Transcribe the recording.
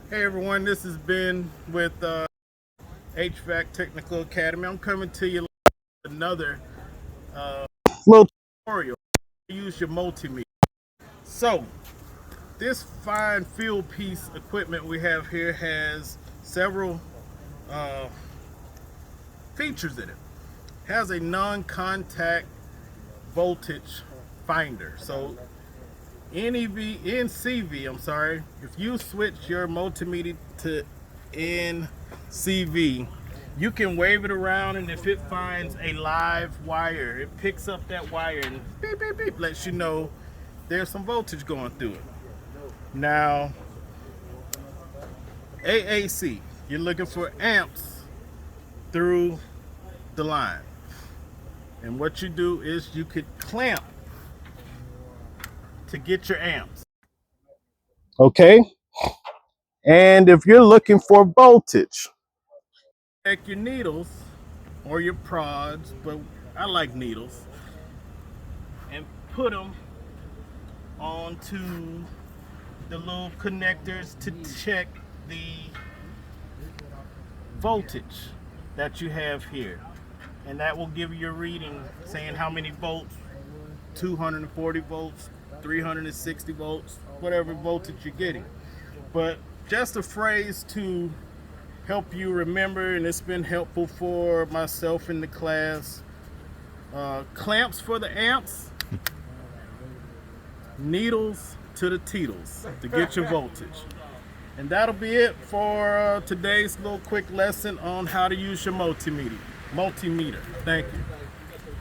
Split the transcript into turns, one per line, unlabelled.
Hey everyone, this has been with HVAC Technical Academy. I'm coming to you with another little tutorial to use your multimeter. So, this fine field piece equipment we have here has several features in it. It has a non-contact voltage finder. So NCV, if you switch your multimeter to NCV, you can wave it around, and if it finds a live wire, it picks up that wire and beep, beep, beep, lets you know there's some voltage going through it. Now, AAC, you're looking for amps through the line. And what you do is you could clamp to get your amps. Okay? And if you're looking for voltage, check your needles or your prods, but I like needles, and put them onto the little connectors to check the voltage that you have here. And that will give you your reading saying how many volts, 240 volts, 360 volts, whatever voltage you're getting. But just a phrase to help you remember, and it's been helpful for myself in the class. Clamps for the amps, needles to the teetles to get your voltage. And that'll be it for today's little quick lesson on how to use your multimeter. Thank you.